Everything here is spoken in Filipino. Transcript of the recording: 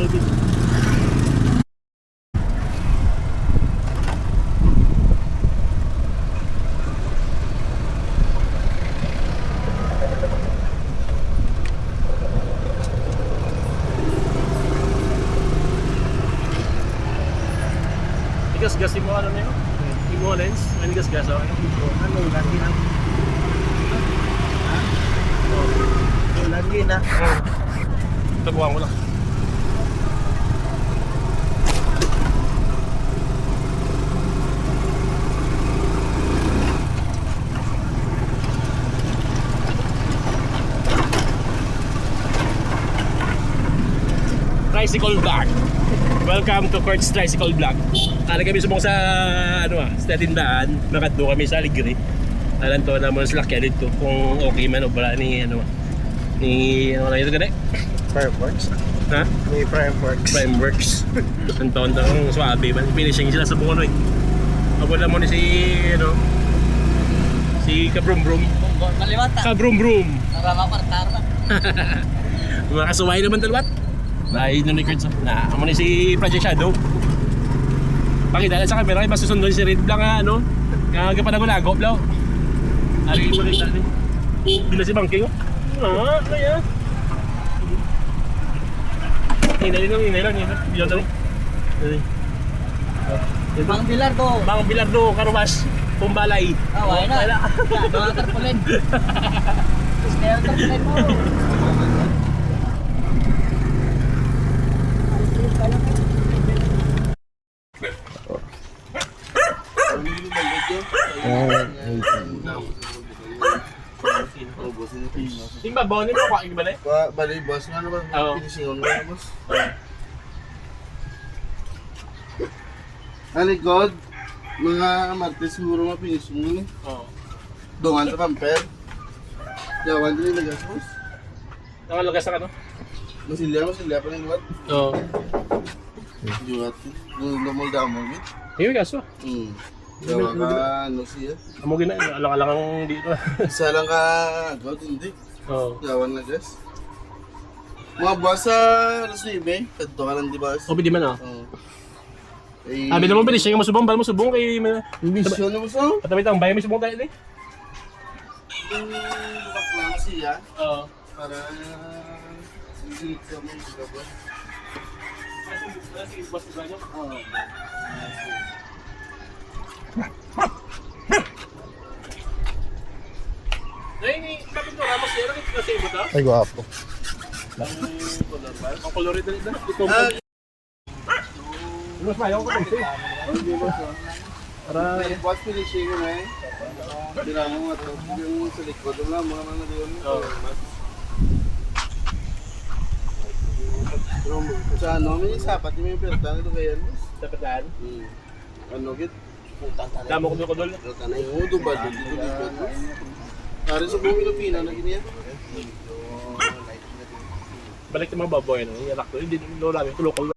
Alvin. Gas-gasin mo ano na yun? Imo lens? Ano gas-gas ako? Ano, lagi na. Lagi na. Taguan ko lang. Tricycle Vlog. Welcome to Kurt's Tricycle Vlog. Kami subong sa sa tindaan, nakadto kami sa Aligre. Alam to na mo sa lakyan dito kung okay man o wala ni ni ano ito gani? Fireworks? Ha? May fireworks. Frameworks. Ang taon-taon swabe man. Finishing sila sa buong Abo na mo ni si Kabrum Brum. Kaliwata. Kabrum Brum. Narama kwartar na. Mga kasuway naman talwat. Dahil nung records na amo ni si Project Shadow. Pakita sa camera kay masusunod si Red Blanc kagapanago-lago blaw. Ari mo rin dali. Bila si Bangking. Ano yan? Hinay lang. Biyo tali. Bang Bilardo. Bang Bilardo, Karumas, Pumbalay. Wala na. Mga tarpulin. Kaya tarpulin mo. Simba, bonin mo ko ibalik. Bali, boss. Ano ba? Oo. Pinisingon mo, boss? Alikod, mga martes siguro mapinising mo eh. Oo. Dungan sa pamper. Yawan din yung lagas, boss. Nakalagas na ka no? Masilya pa rin, what? Oo. Juwat. Dumol-damol, eh. Hindi kaso. Gawa ka, ano siya? Amo gina, alang-alang dito. Isa lang ka, agad, hindi. Oo. Yawan lagas. Mga boss sa alas 9, kadto ka lang di ba? O pwede man ah. Oo. Sabi naman bilis siya masubong, bal mo subong kay Mission na mo sa? Patawit ang bayan mo subong tayo ni. Yung bakla mo siya, Oo. para sigilit sa mga gabon. Sige, boss ba niyo? Oo. Dahil ni kapit mo Ramos, yun ang kasi mo ta. Ay, guwapo. Ang color ito dito. Ito. Mas mayo ko kasi. Para yung boss finishing mo eh. Tira mo nga ito. Yung sa likod mo lang, mga mga doon. Pero sa ano, may sapat yung pertan ito kaya mo. Dapat Ano git? damo ko dol. Oo, dubad. Dito. Para sa buong Pilipina na ganyan. Balik sa mga baboy no. Iyak ko. Hindi lola mi tulokol.